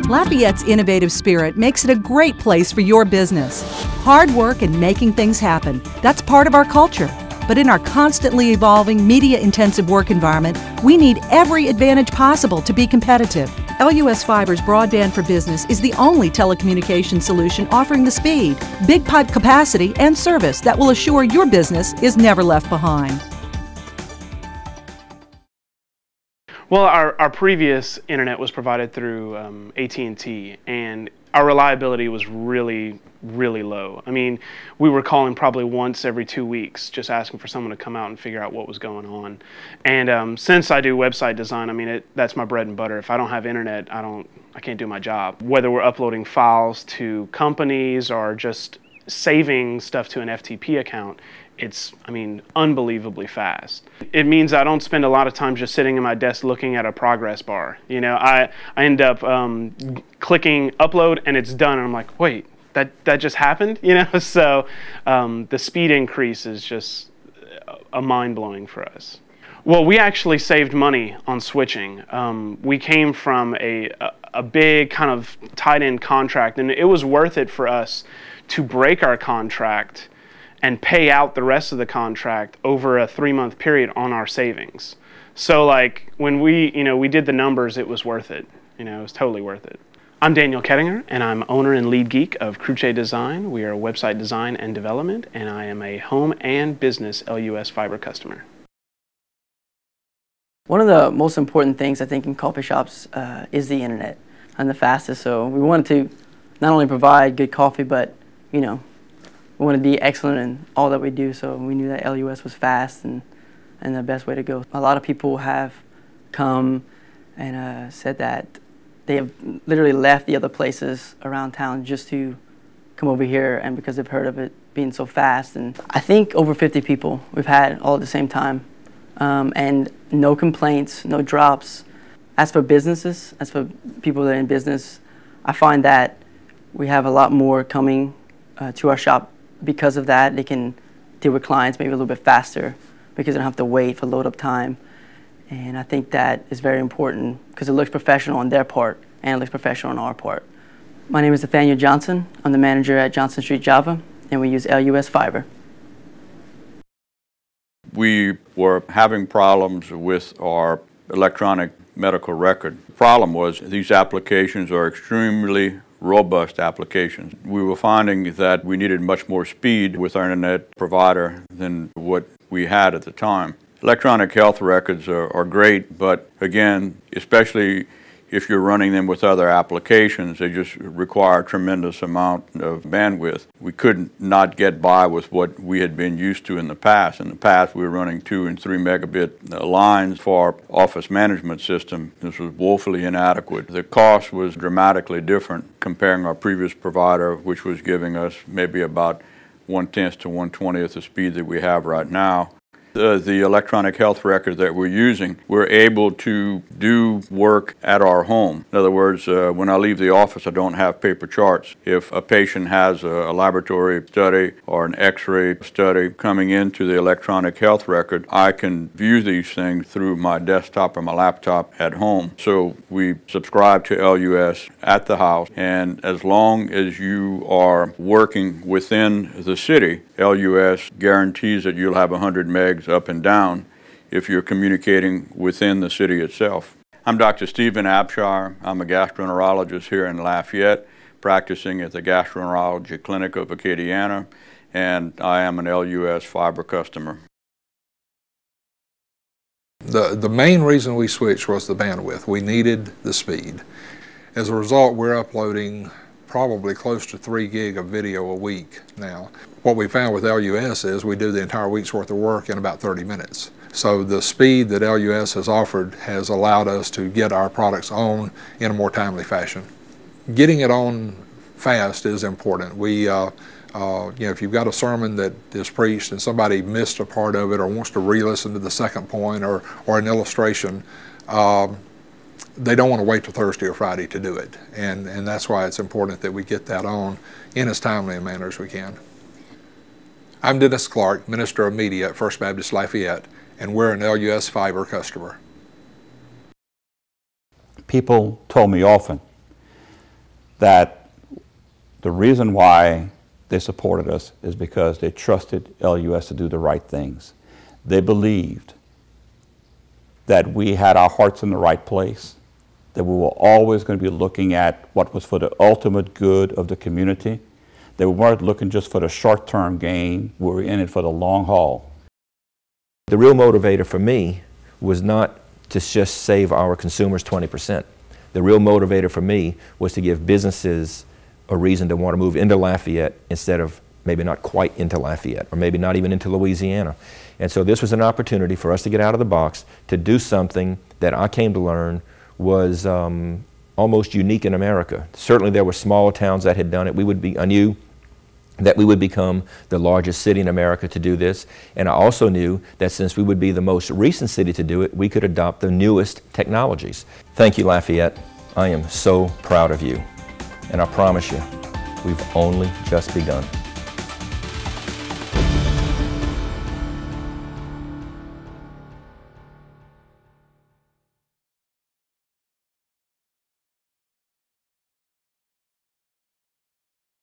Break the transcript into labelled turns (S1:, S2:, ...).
S1: Lafayette's innovative spirit makes it a great place for your business. Hard work and making things happen, that's part of our culture. But in our constantly evolving, media-intensive work environment, we need every advantage possible to be competitive. LUS Fiber's Broadband for Business is the only telecommunications solution offering the speed, big pipe capacity, and service that will assure your business is never left behind.
S2: Well, our previous internet was provided through AT&T, and our reliability was really low. I mean, we were calling probably once every 2 weeks, just asking for someone to come out and figure out what was going on. And since I do website design, I mean, that's my bread and butter. If I don't have internet, I can't do my job. Whether we're uploading files to companies or just saving stuff to an FTP account, it's, I mean, unbelievably fast. It means I don't spend a lot of time just sitting at my desk looking at a progress bar. You know, I end up clicking upload and it's done, and I'm like, wait, that just happened? You know, so the speed increase is just a mind-blowing for us. Well, we actually saved money on switching. We came from a big kind of tied-in contract, and it was worth it for us to break our contract and pay out the rest of the contract over a 3-month period on our savings. So like when we did the numbers, it was worth it. You know, it was totally worth it. I'm Daniel Kettinger, and I'm owner and lead geek of Cruce Design. We are a website design and development, and I am a home and business LUS Fiber customer.
S3: One of the most important things I think in coffee shops is the internet and the fastest. So we wanted to not only provide good coffee, but you know, we want to be excellent in all that we do, so we knew that LUS was fast and the best way to go. A lot of people have come and said that they have literally left the other places around town just to come over here, and because they've heard of it being so fast. And I think over 50 people we've had all at the same time, and no complaints, no drops. As for businesses, as for people that are in business, I find that we have a lot more coming to our shop. Because of that, they can deal with clients maybe a little bit faster because they don't have to wait for load up time. And I think that is very important because it looks professional on their part and it looks professional on our part. My name is Nathaniel Johnson. I'm the manager at Johnson Street Java, and we use LUS Fiber.
S4: We were having problems with our electronic medical record. The problem was these applications are extremely robust applications. We were finding that we needed much more speed with our internet provider than what we had at the time. Electronic health records are great, but again, especially if you're running them with other applications, they just require a tremendous amount of bandwidth. We could not get by with what we had been used to in the past. In the past, we were running 2 and 3 megabit lines for our office management system. This was woefully inadequate. The cost was dramatically different comparing our previous provider, which was giving us maybe about 1/10 to 1/20 the speed that we have right now. The electronic health record that we're using, we're able to do work at our home. In other words, when I leave the office, I don't have paper charts. If a patient has a laboratory study or an x-ray study coming into the electronic health record, I can view these things through my desktop or my laptop at home. So we subscribe to LUS at the house, and as long as you are working within the city, LUS guarantees that you'll have 100 megs up and down if you're communicating within the city itself. I'm Dr. Stephen Abshire. I'm a gastroenterologist here in Lafayette, practicing at the Gastroenterology Clinic of Acadiana, and I am an LUS Fiber customer.
S5: The main reason we switched was the bandwidth. We needed the speed. As a result, we're uploading probably close to 3 gig of video a week now. What we found with LUS is we do the entire week's worth of work in about 30 minutes. So the speed that LUS has offered has allowed us to get our products on in a more timely fashion. Getting it on fast is important. If you've got a sermon that is preached and somebody missed a part of it or wants to re-listen to the second point or an illustration, they don't want to wait till Thursday or Friday to do it. And that's why it's important that we get that on in as timely a manner as we can. I'm Dennis Clark, Minister of Media at First Baptist Lafayette, and we're an LUS fiber customer.
S6: People told me often that the reason why they supported us is because they trusted LUS to do the right things. They believed that we had our hearts in the right place, that we were always going to be looking at what was for the ultimate good of the community, that we weren't looking just for the short-term gain, we were in it for the long haul.
S7: The real motivator for me was not to just save our consumers 20%. The real motivator for me was to give businesses a reason to want to move into Lafayette instead of maybe not quite into Lafayette, or maybe not even into Louisiana. And so this was an opportunity for us to get out of the box, to do something that I came to learn was almost unique in America. Certainly there were small towns that had done it. I knew that we would become the largest city in America to do this, and I also knew that since we would be the most recent city to do it, we could adopt the newest technologies. Thank you, Lafayette. I am so proud of you, and I promise you, we've only just begun.